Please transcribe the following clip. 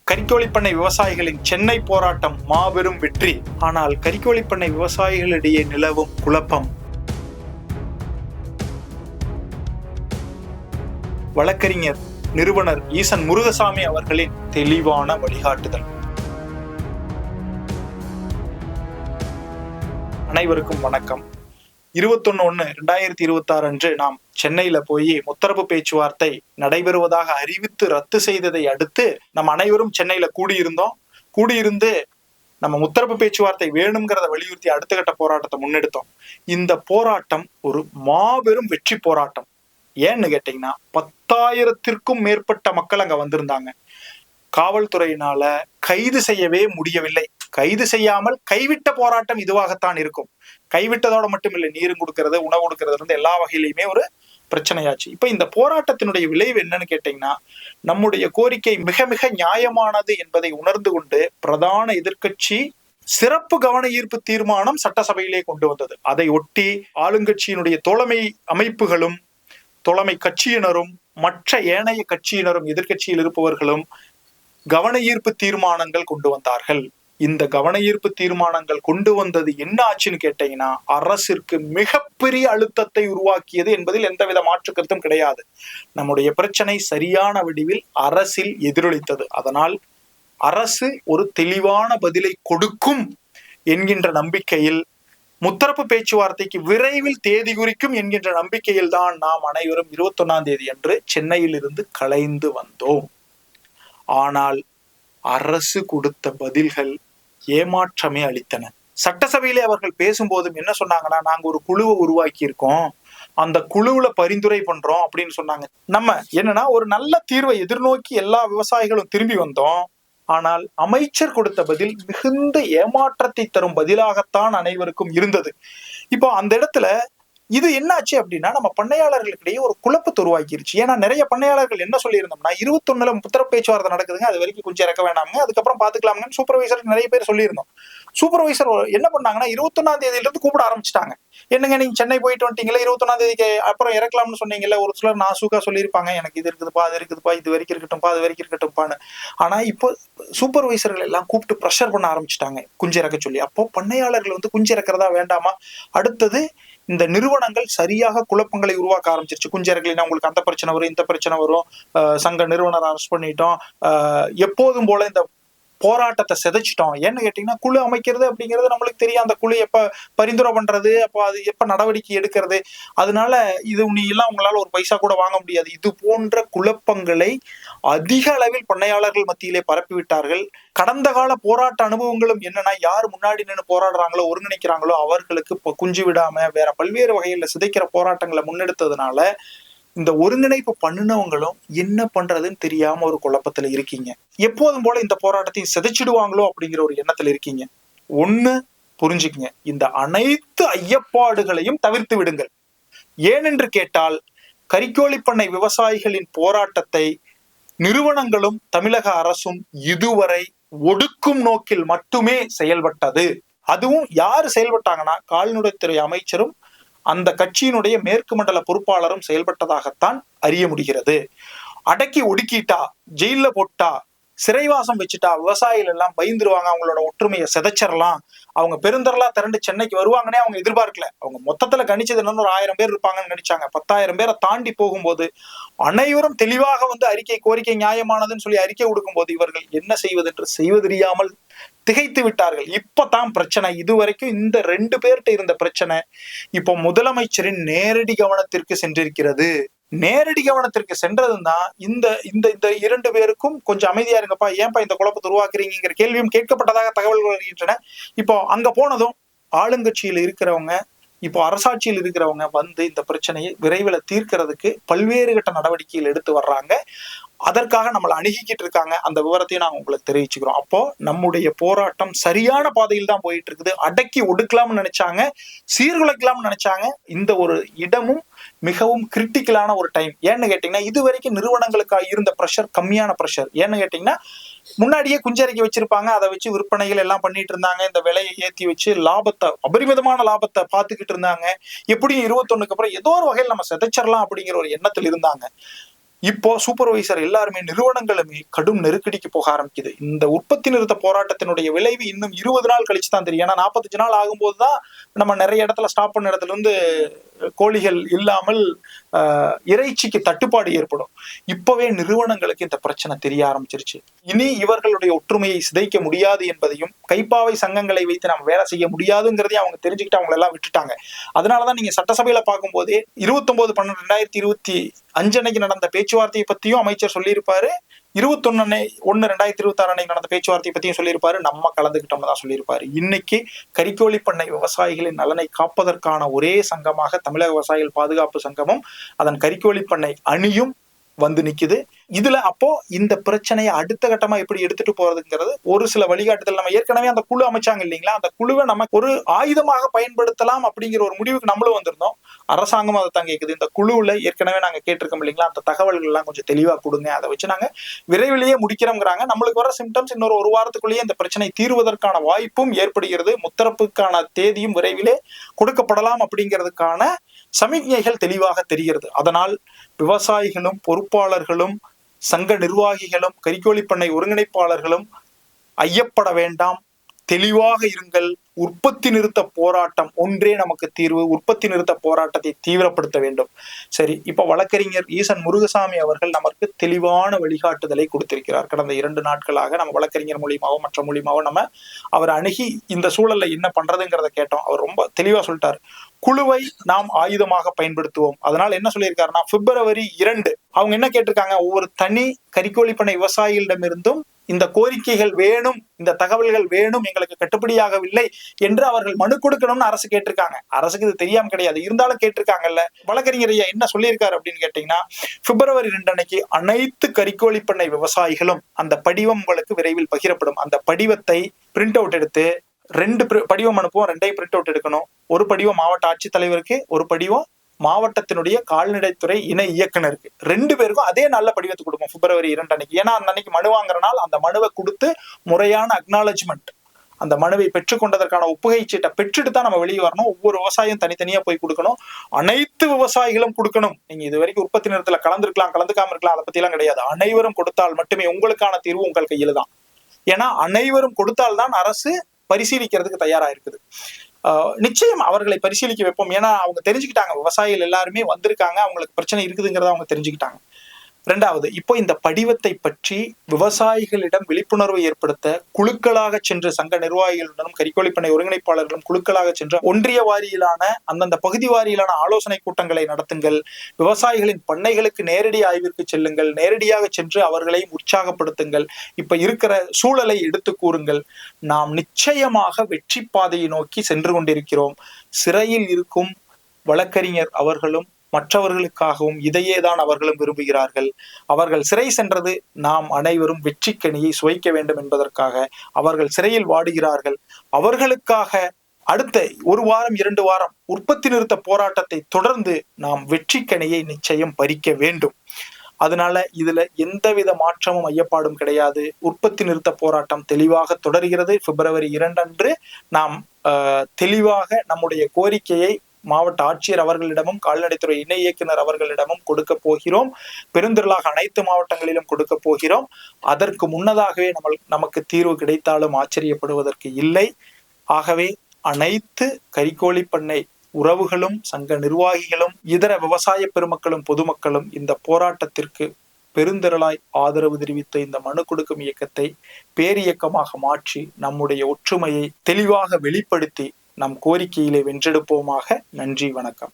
கறிக்கோழிப்பண்ணை விவசாயிகளின் சென்னை போராட்டம் மாபெரும் வெற்றி. ஆனால் கறிக்கோழிப்பண்ணை விவசாயிகளிடையே நிலவும் குழப்பம். வழக்கறிஞர் நிறுவனர் ஈசன் முருகசாமி அவர்களின் தெளிவான வழிகாட்டுதல். அனைவருக்கும் வணக்கம். 21/1/2026 அன்று நாம் சென்னையில போய் முத்தரப்பு பேச்சுவார்த்தை நடைபெறுவதாக அறிவித்து ரத்து செய்ததை அடுத்து நம்ம அனைவரும் சென்னையில கூடியிருந்து நம்ம முத்தரப்பு பேச்சுவார்த்தை வேணுங்கிறத வலியுறுத்தி அடுத்த கட்ட போராட்டத்தை முன்னெடுத்தோம். இந்த போராட்டம் ஒரு மாபெரும் வெற்றி போராட்டம். ஏன்னு கேட்டீங்கன்னா 10,000த்திற்கும் மேற்பட்ட மக்கள் அங்க வந்திருந்தாங்க. காவல்துறையினால கைது செய்யவே முடியவில்லை. கைது செய்யாமல் கைவிட்ட போராட்டம் இதுவாகத்தான் இருக்கும். கைவிட்டதோட மட்டும் இல்லை, நீரும் கொடுக்கறது, உணவு கொடுக்கறது இருந்து எல்லா வகையிலுமே ஒரு பிரச்சனையாச்சு. இப்ப இந்த போராட்டத்தினுடைய விளைவு என்னன்னு கேட்டீங்கன்னா, நம்முடைய கோரிக்கை மிக மிக நியாயமானது என்பதை உணர்ந்து கொண்டு பிரதான எதிர்க்கட்சி சிறப்பு கவன ஈர்ப்பு தீர்மானம் சட்டசபையிலே கொண்டு வந்தது. அதை ஒட்டி ஆளுங்கட்சியினுடைய தோழமை அமைப்புகளும் தோழமை கட்சியினரும் மற்ற ஏனைய கட்சியினரும் எதிர்கட்சியில் இருப்பவர்களும் கவன ஈர்ப்பு தீர்மானங்கள் கொண்டு வந்தார்கள். இந்த கவன ஈர்ப்பு தீர்மானங்கள் கொண்டு வந்தது என்ன ஆச்சுன்னு கேட்டீங்கன்னா, அரசிற்கு மிகப்பெரிய அழுத்தத்தை உருவாக்கியது என்பதில் எந்தவித மாற்று கருத்தும் கிடையாது. நம்முடைய பிரச்சனை சரியான வடிவில் அரசில் எதிரொலித்தது. அதனால் அரசு ஒரு தெளிவான பதிலை கொடுக்கும் என்கின்ற நம்பிக்கையில், முத்தரப்பு பேச்சுவார்த்தைக்கு விரைவில் தேதி குறிக்கும் என்கின்ற நம்பிக்கையில் தான் நாம் அனைவரும் 21ஆம் தேதி அன்று சென்னையில் இருந்து கலைந்து வந்தோம். ஆனால் அரசு கொடுத்த பதில்கள் ஏமாற்றமே அளித்தன. சட்டசபையிலே அவர்கள் பேசும்போதும் என்ன சொன்னாங்கன்னா, நாங்க ஒரு குழுவை உருவாக்கி இருக்கோம், அந்த குழுவுல பரிந்துரை பண்றோம் அப்படின்னு சொன்னாங்க. நம்ம என்னன்னா ஒரு நல்ல தீர்வை எதிர்நோக்கி எல்லா விவசாயிகளும் திரும்பி வந்தோம். ஆனால் அமைச்சர் கொடுத்த பதில் மிகுந்த ஏமாற்றத்தை தரும் பதிலாகத்தான் அனைவருக்கும் இருந்தது. இப்போ அந்த இடத்துல இது என்னாச்சு அப்படின்னா, நம்ம பண்ணையாளர்களுக்கிடையே ஒரு குழப்பத்தை உருவாக்கிருச்சு. ஏன்னா நிறைய பண்ணையாளர்கள் என்ன சொல்லியிருந்தோம்னா, 21 முத்தரப்பு பேச்சுவார்த்தை நடக்குதுங்க, அது வரைக்கும் கொஞ்சம் இறக்க வேண்டாமுங்க, அதுக்கப்புறம் பாத்துக்கலாமுங்கன்னு சூப்பர்வைசர் நிறைய பேர் சொல்லியிருந்தோம். சூப்பர்வைசர் என்ன பண்ணாங்கன்னா, 21ஆம் தேதியில இருந்து கூப்பிட ஆரம்பிச்சிட்டாங்க. என்னங்க நீங்க சென்னை போயிட்டு வந்துட்டீங்களா, 21ஆம் தேதிக்கு அப்புறம் இறக்கலாம்னு சொன்னீங்கல்ல. ஒரு சிலர் நாசூக்கா சொல்லியிருப்பாங்க, எனக்கு இது இருக்குதுப்பா, அது இருக்குதுப்பா, இது வரைக்கும் இருக்கட்டும்பா, அது வரைக்கும் இருக்கட்டும்பான்னு. ஆனா இப்போ சூப்பர்வைசர்கள் எல்லாம் கூப்பிட்டு ப்ரெஷர் பண்ண ஆரம்பிச்சிட்டாங்க குஞ்சு இறக்க சொல்லி. அப்போ பண்ணையாளர்கள் குஞ்சு இறக்கிறதா வேண்டாமா, அடுத்தது இந்த நிறுவனங்கள் சரியாக குழப்பங்களை உருவாக்க ஆரம்பிச்சிருச்சு. குஞ்சு இறக்கலைன்னா உங்களுக்கு அந்த பிரச்சனை வரும், இந்த பிரச்சனை வரும், சங்க நிறுவனர் அரெஸ்ட் பண்ணிட்டோம், எப்போதும் போல இந்த போராட்டத்தை சிதைச்சிட்டோம். ஏன்னு கேட்டீங்கன்னா, குழு அமைக்கிறது அப்படிங்கிறது நம்மளுக்கு தெரியும். அந்த குழு எப்ப பரிந்துரை பண்றது, அப்போ அது எப்ப நடவடிக்கை எடுக்கிறது, அதனால இது நீ எல்லாம் உங்களால ஒரு பைசா கூட வாங்க முடியாது. இது போன்ற குழப்பங்களை அதிக அளவில் பண்ணையாளர்கள் மத்தியிலே பரப்பிவிட்டார்கள். கடந்த கால போராட்ட அனுபவங்களும் என்னன்னா, யார் முன்னாடி நின்று போராடுறாங்களோ, ஒருங்கிணைக்கிறாங்களோ அவர்களுக்கு குஞ்சு விடாம வேற பல்வேறு வகையில சிதைக்கிற போராட்டங்களை முன்னெடுத்ததுனால இந்த ஒருங்கிணைப்பு பண்ணினவங்களும் என்ன பண்றதுன்னு தெரியாம ஒரு குழப்பத்துல இருக்கீங்க. எப்போதும் போல இந்த போராட்டத்தையும் சிதைச்சிடுவாங்களோ அப்படிங்கிற ஒரு எண்ணத்துல இருக்கீங்க. ஒண்ணு புரிஞ்சுக்குங்க, இந்த அனைத்து ஐயப்பாடுகளையும் தவிர்த்து விடுங்கள். ஏனென்று கேட்டால், கறிக்கோழிப்பண்ணை விவசாயிகளின் போராட்டத்தை நிறுவனங்களும் தமிழக அரசும் இதுவரை ஒடுக்கும் நோக்கில் மட்டுமே செயல்பட்டது. அதுவும் யாரு செயல்பட்டாங்கன்னா, கால்நடைத்துறை அமைச்சரும் அந்த கட்சியினுடைய மேற்கு மண்டல பொறுப்பாளரும் செயல்பட்டதாகத்தான் அறிய முடிகிறது. அடக்கி ஒடுக்கிட்டா, ஜெயில போட்டா, சிறைவாசம் வச்சுட்டா விவசாயிகள் எல்லாம் பயந்துருவாங்க, அவங்களோட ஒற்றுமையை சிதைச்சிடலாம், அவங்க பெருந்தரலா திரண்டு சென்னைக்கு வருவாங்கன்னே அவங்க எதிர்பார்க்கல. அவங்க மொத்தத்துல கணிச்சது என்னன்னு ஒரு 1000 பேர் இருப்பாங்கன்னு நினைச்சாங்க. 10,000 பேரை தாண்டி போகும்போது அனைவரும் தெளிவாக அறிக்கை கோரிக்கை நியாயமானதுன்னு சொல்லி அறிக்கை கொடுக்கும் போது இவர்கள் என்ன செய்வது என்று செய்வதறியாமல் திகைத்து விட்டார்கள். இப்பதான் பிரச்சனை. இதுவரைக்கும் இந்த 2 பேர்கிட்ட இருந்த பிரச்சனை இப்போ முதலமைச்சரின் நேரடி கவனத்திற்கு சென்றிருக்கிறது. நேரடி கவனத்திற்கு சென்றதுதான் இந்த இந்த இந்த 2 பேருக்கும் கொஞ்சம் அமைதியா இருங்கப்பா, ஏன்பா இந்த குழப்பத்தை உருவாக்குறீங்கிற கேள்வியும் கேட்கப்பட்டதாக தகவல்கள் வருகின்றன. இப்போ அங்க போனதும் ஆளுங்கட்சியில் இருக்கிறவங்க, இப்போ அரசாட்சியில் இருக்கிறவங்க இந்த பிரச்சனையை விரைவில் தீர்க்கிறதுக்கு பல்வேறு கட்ட நடவடிக்கைகள் எடுத்து வர்றாங்க. அதற்காக நம்மளை அணுகிக்கிட்டு இருக்காங்க. அந்த விவரத்தையும் நாங்கள் உங்களுக்கு தெரிவிச்சுக்கிறோம். அப்போ நம்முடைய போராட்டம் சரியான பாதையில் தான் போயிட்டு இருக்குது. அடக்கி ஒடுக்கலாம்னு நினைச்சாங்க, சீர்குலைக்கலாம்னு நினைச்சாங்க. இந்த ஒரு இடமும் மிகவும் கிரிட்டிக்கலான ஒரு டைம். ஏன்னு கேட்டீங்கன்னா, இது வரைக்கும் நிறுவனங்களுக்கு இருந்த ப்ரெஷர் கம்மியான ப்ரெஷர். ஏன்னு கேட்டீங்கன்னா, முன்னாடியே குஞ்சறிக்கை வச்சிருப்பாங்க, அதை வச்சு விற்பனைகள் எல்லாம் பண்ணிட்டு இருந்தாங்க. இந்த விலையை ஏற்றி வச்சு லாபத்தை, அபரிமிதமான லாபத்தை பார்த்துக்கிட்டு இருந்தாங்க. எப்படியும் 21க்கு அப்புறம் ஏதோ ஒரு வகையில் நம்ம சிதைச்சிடலாம் அப்படிங்கிற ஒரு எண்ணத்தில் இருந்தாங்க. இப்போ சூப்பர்வைசர் எல்லாருமே, நிறுவனங்களுமே கடும் நெருக்கடிக்கு போக ஆரம்பிக்குது. இந்த உற்பத்தி நிறுத்த போராட்டத்தினுடைய விளைவு இன்னும் 20 நாள் கழிச்சு தான் தெரியும். ஏன்னா 45 நாள் ஆகும்போதுதான் நம்ம நிறைய இடத்துல ஸ்டாப் பண்ண இடத்துல இருந்து கோழிகள் இல்லாமல் இறைச்சிக்கு தட்டுப்பாடு ஏற்படும். இப்பவே நிறுவனங்களுக்கு இந்த பிரச்சனை தெரிய ஆரம்பிச்சிருச்சு. இனி இவர்களுடைய ஒற்றுமையை சிதைக்க முடியாது என்பதையும், கைப்பாவை சங்கங்களை வைத்து நம்ம வேலை செய்ய முடியாதுங்கிறதையும் அவங்க தெரிஞ்சுக்கிட்டு அவங்க எல்லாம் விட்டுட்டாங்க. அதனாலதான் நீங்க சட்டசபையில பார்க்கும்போதே 29/12/2025 அன்னைக்கு நடந்த பேச்சுவார்த்தையை பத்தியும் அமைச்சர் சொல்லியிருப்பாரு. 21/1/2026 அன்னைக்கு நடந்த பேச்சுவார்த்தையை பத்தியும் சொல்லியிருப்பாரு. நம்ம கலந்துகிட்டோம்னு தான் சொல்லியிருப்பாரு. இன்னைக்கு கறிக்கோழி பண்ணை விவசாயிகளின் நலனை காப்பதற்கான ஒரே சங்கமாக தமிழக விவசாயிகள் பாதுகாப்பு சங்கமும் அதன் கறிக்கோழி பண்ணை அணியும் வந்து நிக்குது. இதுல அப்போ இந்த பிரச்சனையை அடுத்த கட்டமா எப்படி எடுத்துட்டு போறதுங்கிறது ஒரு சில வழிகாட்டுதல். நம்ம ஏற்கனவே அந்த குழு அமைச்சாங்க இல்லைங்களா, அந்த குழுவை நம்ம ஒரு ஆயுதமாக பயன்படுத்தலாம் அப்படிங்கிற ஒரு முடிவுக்கு நம்மளும் வந்திருந்தோம். அரசாங்கம் அதை தான் கேட்குது. இந்த குழுவுல ஏற்கனவே நாங்க கேட்டிருக்கோம் இல்லைங்களா, அந்த தகவல்கள் எல்லாம் கொஞ்சம் தெளிவா கொடுங்க, அதை வச்சு நாங்க விரைவிலேயே முடிக்கிறோங்கிறாங்க. நம்மளுக்கு வர சிம்டம்ஸ் இன்னொரு ஒரு வாரத்துக்குள்ளேயே இந்த பிரச்சனை தீர்வதற்கான வாய்ப்பும் ஏற்படுகிறது. முத்தரப்புக்கான தேதியும் விரைவிலே கொடுக்கப்படலாம் அப்படிங்கிறதுக்கான சமிக்ஞைகள் தெளிவாக தெரிகிறது. அதனால் விவசாயிகளும் பொறுப்பாளர்களும் சங்க நிர்வாகிகளும் கறிக்கோழி பண்ணை ஒருங்கிணைப்பாளர்களும் ஐயப்பட வேண்டாம், தெளிவாக இருங்கள். உற்பத்தி நிறுத்த போராட்டம் ஒன்றே நமக்கு தீர்வு. உற்பத்தி நிறுத்த போராட்டத்தை தீவிரப்படுத்த வேண்டும். சரி, இப்ப வழக்கறிஞர் ஈசன் முருகசாமி அவர்கள் நமக்கு தெளிவான வழிகாட்டுதலை கொடுத்திருக்கிறார். கடந்த 2 நாட்களாக நம்ம வழக்கறிஞர் மூலியமாவோ மற்ற மூலியமாவோ நம்ம அவர் அணுகி இந்த சூழல்ல என்ன பண்றதுங்கிறத கேட்டோம். அவர் ரொம்ப தெளிவா சொல்லிட்டாரு. குழுவை நாம் ஆயுதமாக பயன்படுத்துவோம். அதனால என்ன சொல்லியிருக்காருன்னா, February 2 அவங்க என்ன கேட்டிருக்காங்க, ஒவ்வொரு தனி கறிக்கோழி பண்ணை விவசாயிகளிடமிருந்தும் இந்த கோரிக்கைகள் வேணும், இந்த தகவல்கள் வேணும், எங்களுக்கு கட்டுப்படியாகவில்லை என்று அவர்கள் மனு கொடுக்கணும்னு அரசு கேட்டிருக்காங்க. அரசுக்கு இது தெரியாம கிடையாது, இருந்தாலும் கேட்டிருக்காங்கல்ல. வழக்கறிஞர் ஐயா என்ன சொல்லியிருக்காரு அப்படின்னு கேட்டீங்கன்னா, February 2 அன்னைக்கு அனைத்து கறிக்கோழி பண்ணை விவசாயிகளும் அந்த படிவம் உங்களுக்கு விரைவில் பகிரப்படும். அந்த படிவத்தை பிரிண்ட் அவுட் எடுத்து 2 படிவம் அனுப்புவோம், 2ஐயும் பிரிண்ட் அவுட் எடுக்கணும். ஒரு படிவம் மாவட்ட ஆட்சித்தலைவருக்கு, ஒரு படிவம் மாவட்டத்தினுடைய கால்நடைத்துறை இணை இயக்குனருக்கு. 2 பேருக்கும் அதே நல்ல படிவத்தை கொடுப்போம் February 2 அன்னைக்கு. ஏன்னா அந்த அன்னைக்கு மனு வாங்குற நாள். அந்த மனுவை கொடுத்து முறையான அக்னாலஜ்மெண்ட், அந்த மனுவை பெற்றுக்கொண்டதற்கான ஒப்புகை சீட்டை பெற்றுட்டு தான் நம்ம வெளியே வரணும். ஒவ்வொரு விவசாயியும் தனித்தனியா போய் கொடுக்கணும். அனைத்து விவசாயிகளும் கொடுக்கணும். நீங்க இது வரைக்கும் உற்பத்தி நிறுத்தல கலந்துருக்கலாம், கலந்துக்காம இருக்கலாம், அதை பத்தி எல்லாம் கிடையாது. அனைவரும் கொடுத்தால் மட்டுமே உங்களுக்கான தீர்வு உங்கள் கையில தான். ஏன்னா அனைவரும் கொடுத்தால்தான் அரசு பரிசீலிக்கிறதுக்கு தயாரா இருக்குது. நிச்சயம் அவர்களை பரிசீலிக்க வைப்போம். ஏன்னா அவங்க தெரிஞ்சுக்கிட்டாங்க, விவசாயிகள் எல்லாருமே வந்திருக்காங்க, அவங்களுக்கு பிரச்சனை இருக்குதுங்கிறத அவங்க தெரிஞ்சுக்கிட்டாங்க. 2வது, இப்போ இந்த படிவத்தை பற்றி விவசாயிகளிடம் விழிப்புணர்வை ஏற்படுத்த குழுக்களாக சென்று சங்க நிர்வாகிகளுடனும் கறிக்கோழி பண்ணை ஒருங்கிணைப்பாளர்களும் குழுக்களாக சென்று ஒன்றிய வாரியிலான அந்தந்த பகுதி வாரியிலான ஆலோசனை கூட்டங்களை நடத்துங்கள். விவசாயிகளின் பண்ணைகளுக்கு நேரடி ஆய்விற்கு செல்லுங்கள். நேரடியாக சென்று அவர்களை உற்சாகப்படுத்துங்கள். இப்ப இருக்கிற சூழலை எடுத்து கூறுங்கள். நாம் நிச்சயமாக வெற்றி பாதையை நோக்கி சென்று கொண்டிருக்கிறோம். சிறையில் இருக்கும் வழக்கறிஞர் அவர்களும் மற்றவர்களுக்காகவும் இதையேதான் அவர்களும் விரும்புகிறார்கள். அவர்கள் சிறை சென்றது நாம் அனைவரும் வெற்றிக்கனியை சுவைக்க வேண்டும் என்பதற்காக அவர்கள் சிறையில் வாடுகிறார்கள். அவர்களுக்காக அடுத்த 1 வாரம் 2 வாரம் உற்பத்தி நிறுத்த போராட்டத்தை தொடர்ந்து நாம் வெற்றிக்கனியை நிச்சயம் பறிக்க வேண்டும். அதனால இதுல எந்தவித மாற்றமும் ஐயப்பாடும் கிடையாது. உற்பத்தி நிறுத்த போராட்டம் தெளிவாக தொடர்கிறது. February 2 அன்று நாம் தெளிவாக நம்முடைய கோரிக்கையை மாவட்ட ஆட்சியர் அவர்களிடமும் கால்நடைத்துறை இணை இயக்குனர் அவர்களிடமும் கொடுக்க போகிறோம். பெருந்திரளாக அனைத்து மாவட்டங்களிலும் கொடுக்க போகிறோம். அதற்கு முன்னதாகவே நமக்கு தீர்வு கிடைத்தாலும் ஆச்சரியப்படுவதற்கு இல்லை. ஆகவே அனைத்து கறிக்கோழி பண்ணை உறவுகளும் சங்க நிர்வாகிகளும் இதர விவசாய பெருமக்களும் பொதுமக்களும் இந்த போராட்டத்திற்கு பெருந்திரளாய் ஆதரவு தெரிவித்த இந்த மனு கொடுக்கும் இயக்கத்தை பேரியக்கமாக மாற்றி நம்முடைய ஒற்றுமையை தெளிவாக வெளிப்படுத்தி நம் கோரிக்கையிலே வென்றெடுப்போமாக. நன்றி, வணக்கம்.